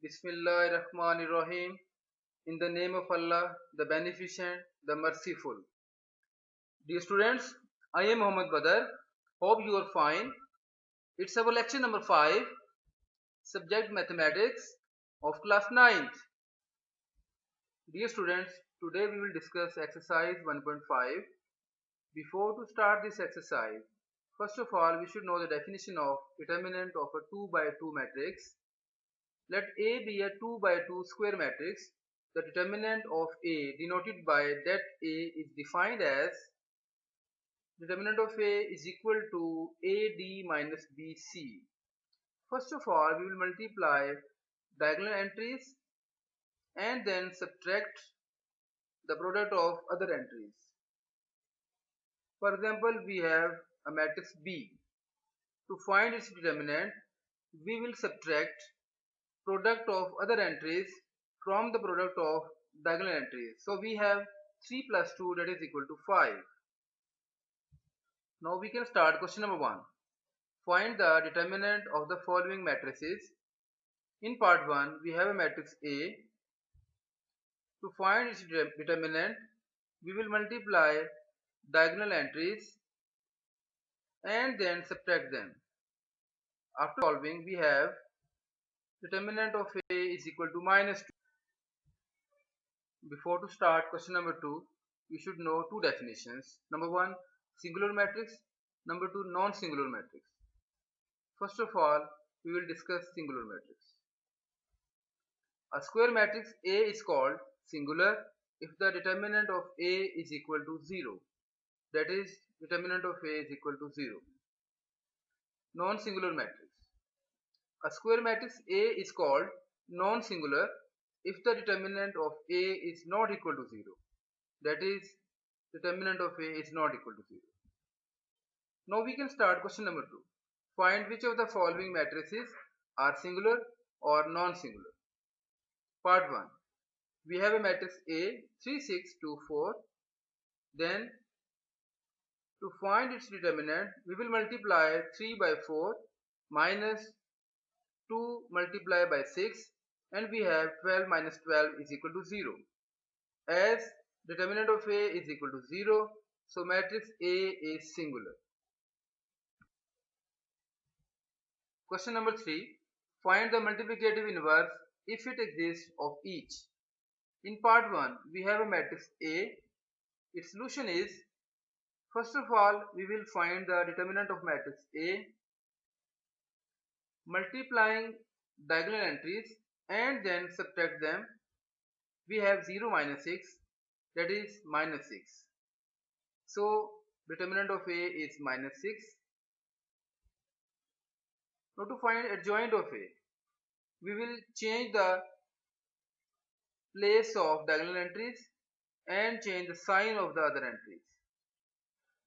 Bismillahirrahmanirrahim. In the name of Allah, the Beneficent, the Merciful. Dear students, I am Muhammad Badar. Hope you are fine. It's our lecture number 5, subject mathematics of class 9th. Dear students, today we will discuss exercise 1.5. Before to start this exercise, first of all, we should know the definition of determinant of a 2 by 2 matrix. Let A be a 2 by 2 square matrix. The determinant of A denoted by that A is defined as determinant of A is equal to AD minus BC. First of all, we will multiply diagonal entries and then subtract the product of other entries. For example, we have a matrix B. To find its determinant, we will subtract product of other entries from the product of diagonal entries. So we have 3 plus 2, that is equal to 5. Now we can start question number 1. Find the determinant of the following matrices. In part 1, we have a matrix A. To find its determinant, we will multiply diagonal entries and then subtract them. After solving, we have determinant of A is equal to minus 2. Before to start question number 2, we should know two definitions. Number 1, singular matrix. Number 2, non-singular matrix. First of all, we will discuss singular matrix. A square matrix A is called singular if the determinant of A is equal to 0. That is, determinant of A is equal to 0. Non-singular matrix. A square matrix A is called non-singular if the determinant of A is not equal to 0. That is, determinant of A is not equal to 0. Now we can start question number 2. Find which of the following matrices are singular or non-singular. Part 1. We have a matrix A 3, 6, 2, 4. Then to find its determinant, we will multiply 3 by 4 minus 2 multiplied by 6, and we have 12 minus 12 is equal to 0. As determinant of A is equal to 0, so matrix A is singular. Question number 3. Find the multiplicative inverse if it exists of each. In part 1, we have a matrix A. Its solution is, first of all, we will find the determinant of matrix A, multiplying diagonal entries and then subtract them. We have 0 minus 6, that is minus 6. So determinant of A is minus 6. Now to find adjoint of A, we will change the place of diagonal entries and change the sign of the other entries.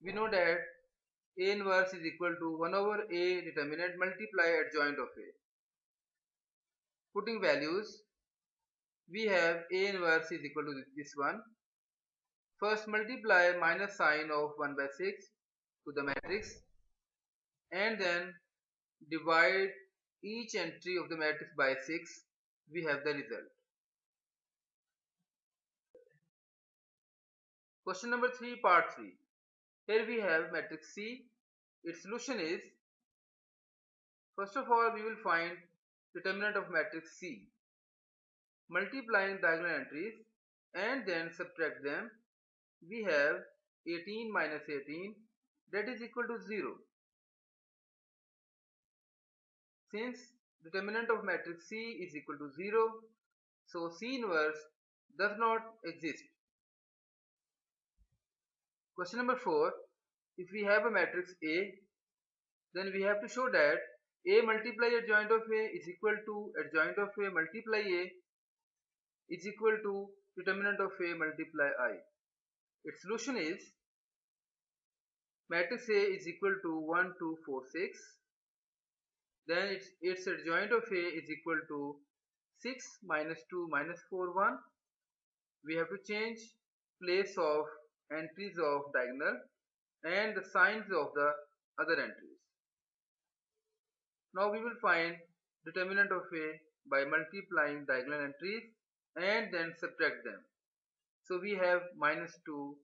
We know that A inverse is equal to 1 over A determinant multiply adjoint of A. Putting values, we have A inverse is equal to this one. First multiply minus sign of 1 by 6 to the matrix and then divide each entry of the matrix by 6. We have the result. Question number 3, part 3. Here we have matrix C. Its solution is, first of all, we will find determinant of matrix C, multiplying diagonal entries and then subtract them. We have 18 minus 18, that is equal to 0. Since determinant of matrix C is equal to 0, so C inverse does not exist. Question number 4. If we have a matrix A, then we have to show that A multiply adjoint of A is equal to adjoint of A multiply A is equal to determinant of A multiply I. Its solution is, matrix A is equal to 1, 2, 4, 6. Then its adjoint of A is equal to 6 minus 2 minus 4, 1. We have to change place of entries of diagonal and the signs of the other entries. Now we will find determinant of A by multiplying diagonal entries and then subtract them. So we have minus 2.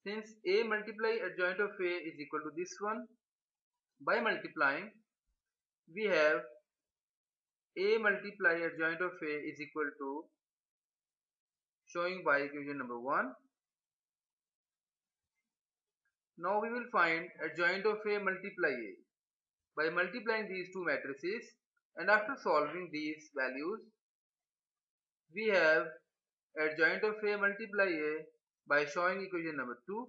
Since A multiply adjoint of A is equal to this one, by multiplying we have A multiply adjoint of A is equal to, showing by equation number 1. Now we will find adjoint of A multiply A by multiplying these two matrices, and after solving these values we have adjoint of A multiply A by showing equation number 2.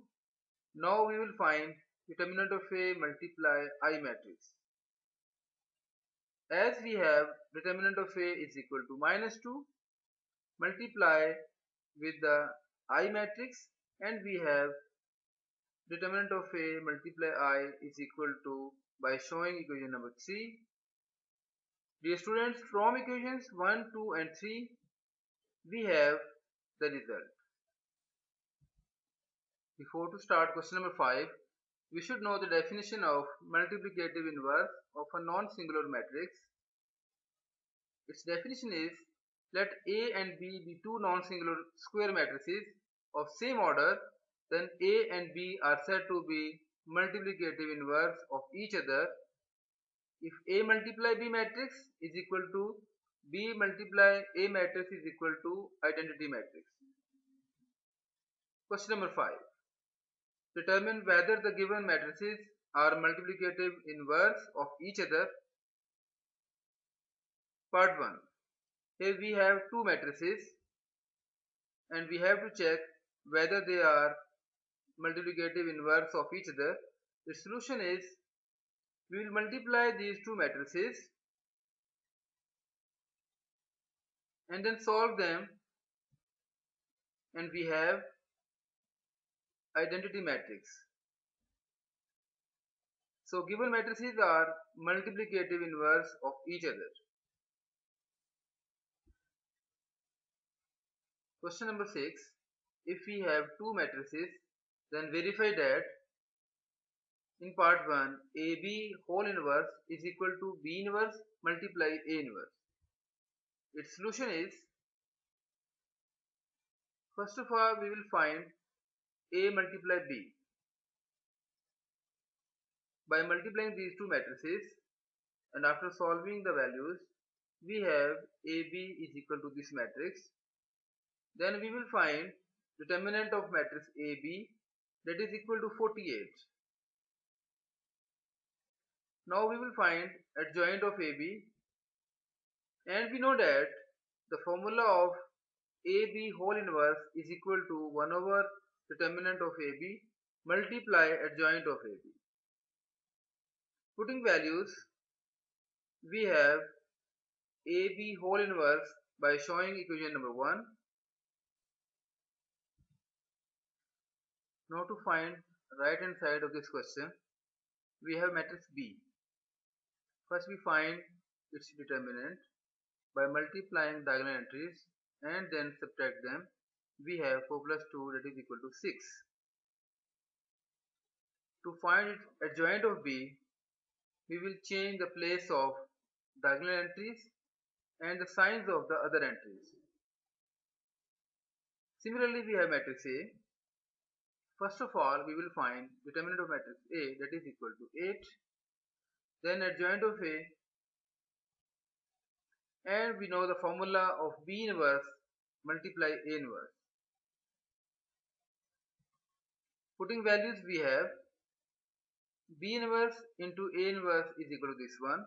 Now we will find determinant of A multiply I matrix. As we have determinant of A is equal to minus 2, multiply with the I matrix, and we have determinant of A multiply I is equal to, by showing equation number 3. Dear students, from equations 1, 2 and 3 we have the result. Before to start question number 5, we should know the definition of multiplicative inverse of a non-singular matrix. Its definition is, let A and B be two non-singular square matrices of same order, then A and B are said to be multiplicative inverse of each other if A multiply B matrix is equal to B multiply A matrix is equal to identity matrix. Question number 5. Determine whether the given matrices are multiplicative inverse of each other. Part 1. Here we have two matrices and we have to check whether they are multiplicative inverse of each other. The solution is, we will multiply these two matrices and then solve them, and we have identity matrix. So given matrices are multiplicative inverse of each other. Question number 6. If we have two matrices, then verify that in part 1 AB whole inverse is equal to B inverse multiply A inverse. Its solution is, first of all we will find A multiply B. By multiplying these two matrices and after solving the values we have AB is equal to this matrix. Then we will find determinant of matrix AB, that is equal to 48. Now we will find adjoint of AB, and we know that the formula of AB whole inverse is equal to 1 over determinant of AB multiply adjoint of AB. Putting values, we have AB whole inverse by showing equation number 1. Now to find right hand side of this question, we have matrix B. First we find its determinant by multiplying diagonal entries and then subtract them. We have 4 plus 2, that is equal to 6. To find its adjoint of B, we will change the place of diagonal entries and the signs of the other entries. Similarly, we have matrix A. First of all, we will find determinant of matrix A, that is equal to 8. Then adjoint of A, and we know the formula of B inverse multiply A inverse. Putting values, we have B inverse into A inverse is equal to this one.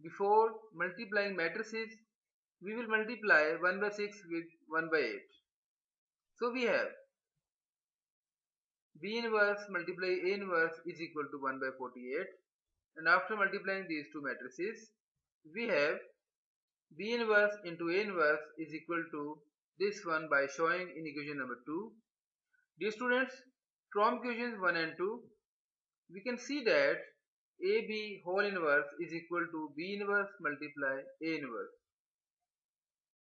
Before multiplying matrices, we will multiply 1 by 6 with 1 by 8. So we have B inverse multiply A inverse is equal to 1 by 48, and after multiplying these two matrices we have B inverse into A inverse is equal to this one by showing in equation number 2. Dear students, from equations 1 and 2 we can see that AB whole inverse is equal to B inverse multiply A inverse.